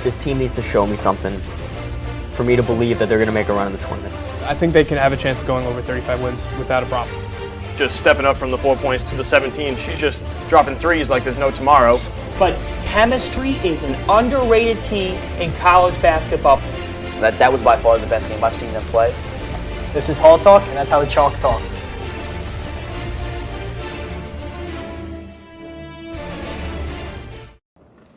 This team needs to show me something for me to believe that they're going to make a run in the tournament. I think they can have a chance of going over 35 wins without a problem. Just stepping up from the 4 points to the 17. She's just dropping threes like there's no tomorrow. But chemistry is an underrated key in college basketball. That was by far the best game I've seen them play. This is Hall Talk, and that's how the chalk talks.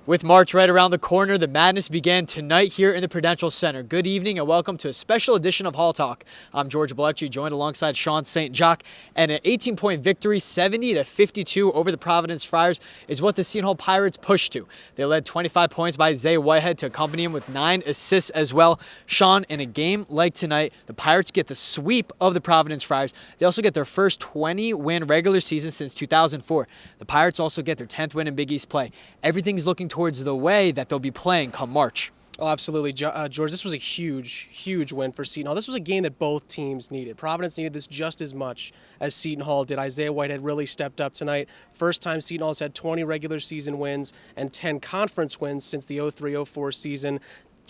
With March right around the corner, the madness began tonight here in the Prudential Center. Good evening and welcome to a special edition of Hall Talk. I'm George Balekji, joined alongside Sean Saint-Jacques, and an 18-point victory, 70-52 over the Providence Friars is what the Seton Hall Pirates pushed to. They led 25 points by Isaiah Whitehead to accompany him with 9 assists as well. Sean, in a game like tonight, the Pirates get the sweep of the Providence Friars. They also get their first 20-win regular season since 2004. The Pirates also get their 10th win in Big East play. Everything's looking towards the way that they'll be playing come March. Oh, absolutely. George, this was a huge win for Seton Hall. This was a game that both teams needed. Providence needed this just as much as Seton Hall did. Isaiah Whitehead really stepped up tonight. First time Seton Hall's had 20 regular season wins and 10 conference wins since the 03-04 season.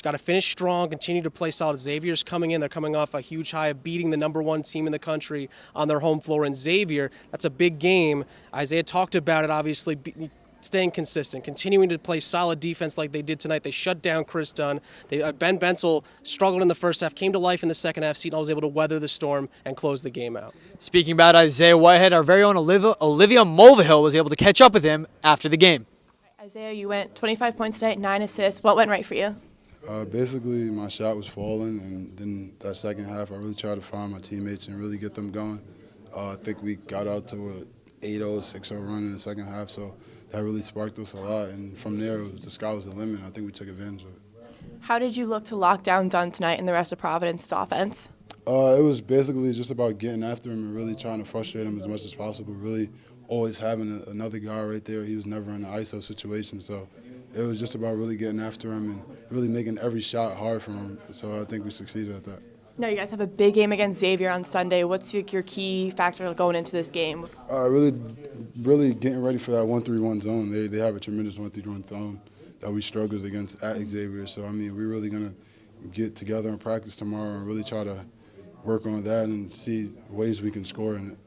Got to finish strong, continue to play solid. Xavier's coming in. They're coming off a huge high of beating the #1 team in the country on their home floor. And Xavier, that's a big game. Isaiah talked about it, obviously, staying consistent, continuing to play solid defense like they did tonight. They shut down Chris Dunn. Ben Benzel struggled in the first half, came to life in the second half. Seton Hall was able to weather the storm and close the game out. Speaking about Isaiah Whitehead, our very own Olivia Mulvihill was able to catch up with him after the game. Isaiah, you went 25 points tonight, 9 assists. What went right for you? Basically, my shot was falling, and then that second half, I really tried to find my teammates and really get them going. I think we got out to an 8-0, 6-0 run in the second half, so that really sparked us a lot. And from there, the sky was the limit. I think we took advantage of it. How did you look to lock down Dunn tonight and the rest of Providence's offense? It was basically just about getting after him and really trying to frustrate him as much as possible, really always having another guy right there. He was never in an ISO situation, so it was just about really getting after him and really making every shot hard for him. So I think we succeeded at that. No, you guys have a big game against Xavier on Sunday. What's your key factor going into this game? Really getting ready for that 1-3-1 zone. They have a tremendous 1-3-1 zone that we struggled against at Xavier. So, I mean, we're really going to get together and practice tomorrow and really try to work on that and see ways we can score in it.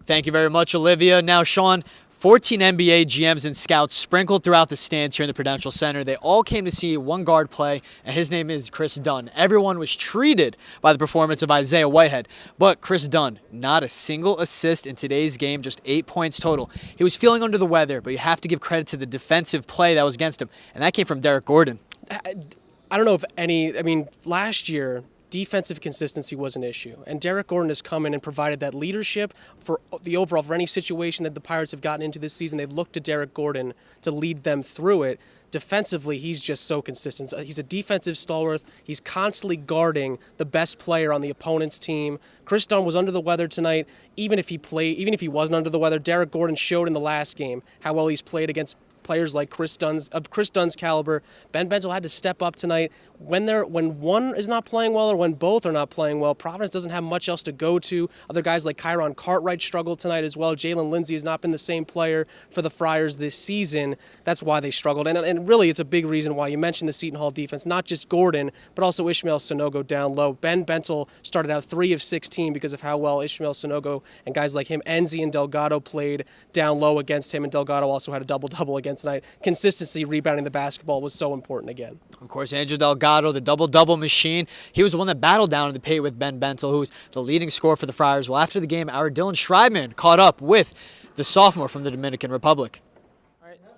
Thank you very much, Olivia. Now, Sean, 14 NBA GMs and scouts sprinkled throughout the stands here in the Prudential Center. They all came to see one guard play, and his name is Chris Dunn. Everyone was treated by the performance of Isaiah Whitehead, but Chris Dunn, not a single assist in today's game, just 8 points total. He was feeling under the weather, but you have to give credit to the defensive play that was against him, and that came from Derek Gordon. I don't know if last year, defensive consistency was an issue. And Derek Gordon has come in and provided that leadership for the overall, for any situation that the Pirates have gotten into this season. They've looked to Derek Gordon to lead them through it. Defensively, he's just so consistent. He's a defensive stalwart. He's constantly guarding the best player on the opponent's team. Chris Dunn was under the weather tonight. Even if he wasn't under the weather, Derek Gordon showed in the last game how well he's played against players like Chris Dunn's caliber. Ben Benzel had to step up tonight. When one is not playing well or when both are not playing well, Providence doesn't have much else to go to. Other guys like Kyron Cartwright struggled tonight as well. Jalen Lindsey has not been the same player for the Friars this season. That's why they struggled. And really, it's a big reason why you mentioned the Seton Hall defense, not just Gordon, but also Ishmael Sanogo down low. Ben Benzel started out 3 of 16 because of how well Ishmael Sanogo and guys like him, Enzi and Delgado, played down low against him. And Delgado also had a double-double again tonight. Consistency rebounding the basketball was so important again. Of course, Angel Delgado, the double-double machine. He was the one that battled down in the paint with Ben Benzel, who was the leading scorer for the Friars. Well, after the game, our Dylan Schreibman caught up with the sophomore from the Dominican Republic.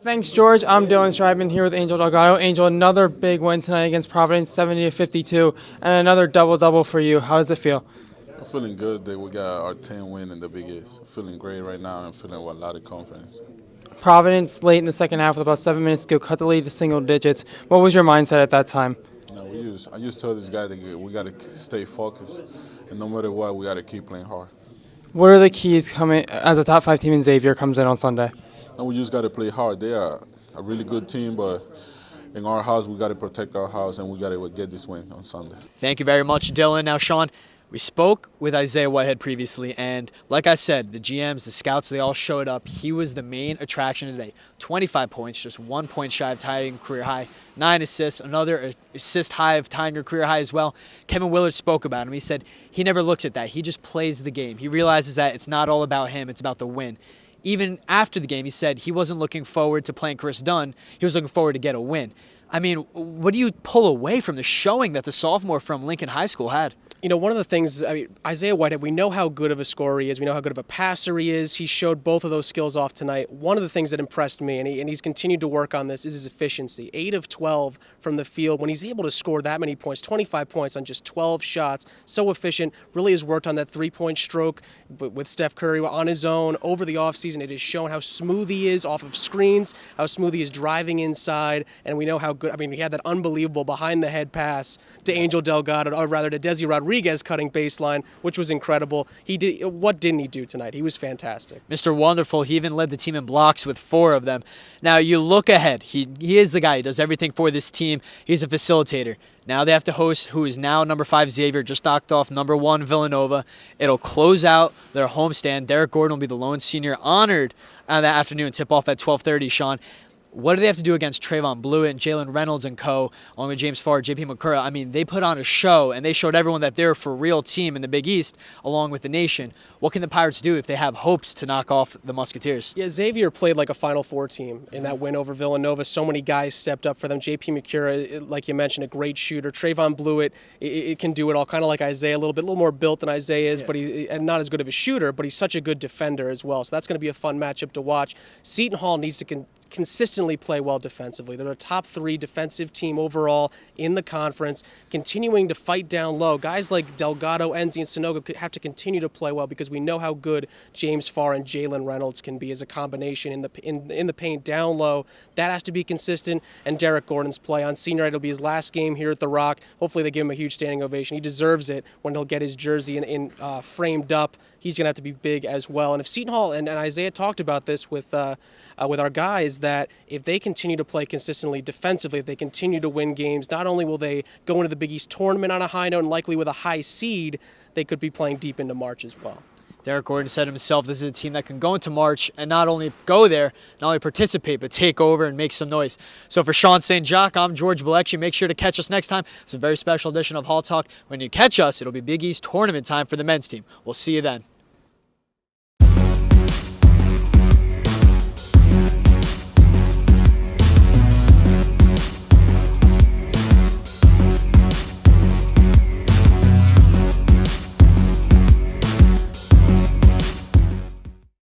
Thanks, George. I'm Dylan Schreibman here with Angel Delgado. Angel, another big win tonight against Providence, 70-52, and another double-double for you. How does it feel? I'm feeling good that we got our 10th win in the Big East. Feeling great right now and feeling with a lot of confidence. Providence, late in the second half with about 7 minutes to go, cut the lead to single digits. What was your mindset at that time? I used to tell this guy that we got to stay focused, and no matter what, we got to keep playing hard. What are the keys coming as a top 5 team in Xavier comes in on Sunday? And we just got to play hard. They are a really good team, but in our house, we got to protect our house, and we got to get this win on Sunday. Thank you very much, Dylan. Now, Sean, We spoke with Isaiah Whitehead previously, and like I said, the GMs, the scouts, they all showed up. He was the main attraction today. 25 points, just 1 point shy of tying career high. 9 assists, another assist high of tying her career high as well. Kevin Willard spoke about him. He said he never looks at that. He just plays the game. He realizes that it's not all about him, it's about the win. Even after the game, he said he wasn't looking forward to playing Chris Dunn. He was looking forward to get a win. I mean, what do you pull away from the showing that the sophomore from Lincoln High School had? You know, one of the things, Isaiah Whitehead, we know how good of a scorer he is. We know how good of a passer he is. He showed both of those skills off tonight. One of the things that impressed me, and he's continued to work on this, is his efficiency. 8 of 12 from the field. When he's able to score that many points, 25 points on just 12 shots, so efficient, really has worked on that three-point stroke with Steph Curry on his own over the offseason. It has shown how smooth he is off of screens, how smooth he is driving inside, and we know how good, he had that unbelievable behind-the-head pass to Angel Delgado, or rather to Desi Rodriguez cutting baseline, which was incredible. What didn't he do tonight? He was fantastic. Mr. Wonderful, he even led the team in blocks with 4 of them. Now, you look ahead. He is the guy. He does everything for this team. He's a facilitator. Now they have to host who is now number 5 Xavier, just knocked off number 1 Villanova. It'll close out their homestand. Derek Gordon will be the lone senior honored that afternoon. Tip off at 12:30, Sean. What do they have to do against Trayvon Blewett and Jalen Reynolds and co., along with James Farr, JP McCurra? They put on a show, and they showed everyone that they're for real team in the Big East, along with the nation. What can the Pirates do if they have hopes to knock off the Musketeers? Yeah, Xavier played like a Final Four team in that win over Villanova. So many guys stepped up for them. JP McCurra, like you mentioned, a great shooter. Trayvon Blewett, it can do it all, kind of like Isaiah, a little more built than Isaiah is, but and not as good of a shooter, but he's such a good defender as well. So that's going to be a fun matchup to watch. Seton Hall needs to consistently play well defensively. They're a top 3 defensive team overall in the conference, continuing to fight down low. Guys like Delgado, Enzi, and Sonogo have to continue to play well because we know how good James Farr and Jalen Reynolds can be as a combination in the paint down low. That has to be consistent, and Derek Gordon's play on senior night will be his last game here at the Rock. Hopefully they give him a huge standing ovation. He deserves it when he'll get his jersey framed up. He's going to have to be big as well. And if Seton Hall, and Isaiah talked about this with our guys, that if they continue to play consistently defensively, if they continue to win games, not only will they go into the Big East tournament on a high note and likely with a high seed, they could be playing deep into March as well. Derek Gordon said himself, this is a team that can go into March and not only go there, not only participate, but take over and make some noise. So for Sean Saint-Jacques, I'm George Balekji. Make sure to catch us next time. It's a very special edition of Hall Talk. When you catch us, it'll be Big East tournament time for the men's team. We'll see you then.